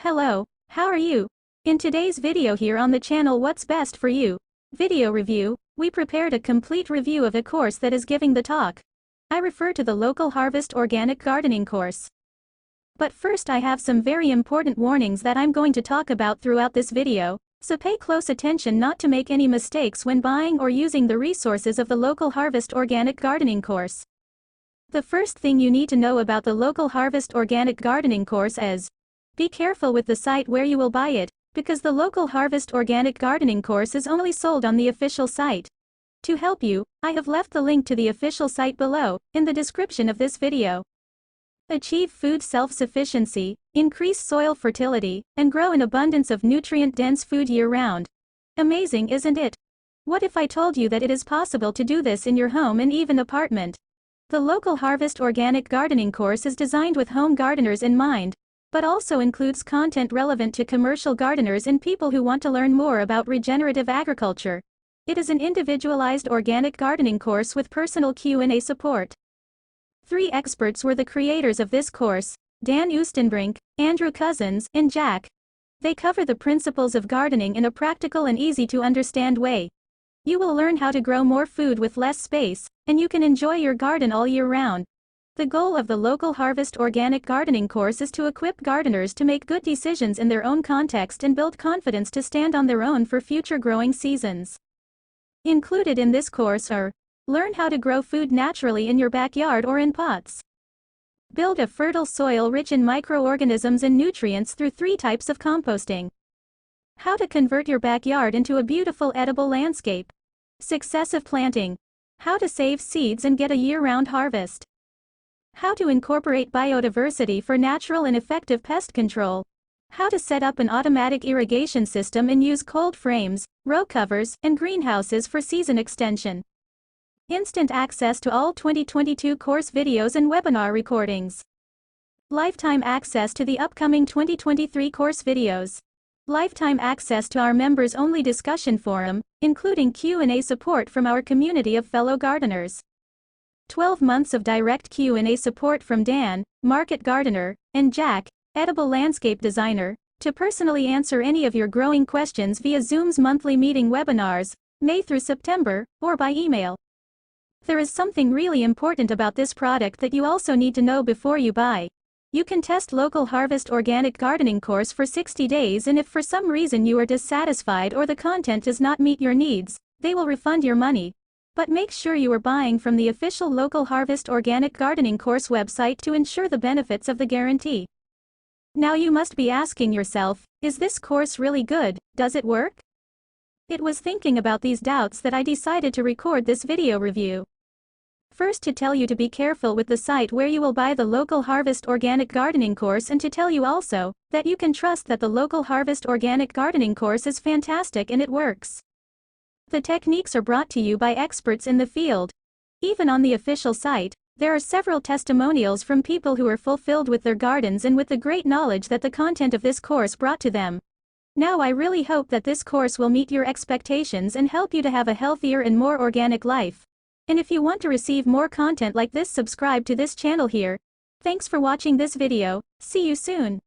Hello, how are you? In today's video here on the channel What's Best for You video review, we prepared a complete review of a course that is giving the talk. I refer to the Local Harvest Organic Gardening course. But first I have some very important warnings that I'm going to talk about throughout this video, so pay close attention not to make any mistakes when buying or using the resources of the Local Harvest Organic Gardening course. The first thing you need to know about the Local Harvest Organic Gardening course is, be careful with the site where you will buy it, because the Local Harvest Organic Gardening course is only sold on the official site. To help you, I have left the link to the official site below, in the description of this video. Achieve food self-sufficiency, increase soil fertility, and grow an abundance of nutrient-dense food year-round. Amazing, isn't it? What if I told you that it is possible to do this in your home and even apartment? The Local Harvest Organic Gardening course is designed with home gardeners in mind, but also includes content relevant to commercial gardeners and people who want to learn more about regenerative agriculture. It is an individualized organic gardening course with personal Q&A support. 3 experts were the creators of this course: Dan Oostenbrink, Andrew Couzens, and Jack. They cover the principles of gardening in a practical and easy-to-understand way. You will learn how to grow more food with less space, and you can enjoy your garden all year round. The goal of the Local Harvest Organic Gardening course is to equip gardeners to make good decisions in their own context and build confidence to stand on their own for future growing seasons. Included in this course are: learn how to grow food naturally in your backyard or in pots. Build a fertile soil rich in microorganisms and nutrients through 3 types of composting. How to convert your backyard into a beautiful edible landscape. Successive planting. How to save seeds and get a year-round harvest. How to incorporate biodiversity for natural and effective pest control. How to set up an automatic irrigation system and use cold frames, row covers, and greenhouses for season extension. Instant access to all 2022 course videos and webinar recordings. Lifetime access to the upcoming 2023 course videos. Lifetime access to our members-only discussion forum, including Q&A support from our community of fellow gardeners. 12 months of direct Q&A support from Dan, market gardener, and Jack, edible landscape designer, to personally answer any of your growing questions via Zoom's monthly meeting webinars, May through September, or by email. There is something really important about this product that you also need to know before you buy. You can test Local Harvest Organic Gardening course for 60 days, and if for some reason you are dissatisfied or the content does not meet your needs, they will refund your money. But make sure you are buying from the official Local Harvest Organic Gardening course website to ensure the benefits of the guarantee. Now you must be asking yourself, is this course really good? Does it work? It was thinking about these doubts that I decided to record this video review. First, to tell you to be careful with the site where you will buy the Local Harvest Organic Gardening course, and to tell you also that you can trust that the Local Harvest Organic Gardening course is fantastic and it works. The techniques are brought to you by experts in the field. Even on the official site, there are several testimonials from people who are fulfilled with their gardens and with the great knowledge that the content of this course brought to them. Now I really hope that this course will meet your expectations and help you to have a healthier and more organic life. And if you want to receive more content like this, subscribe to this channel here. Thanks for watching this video. See you soon.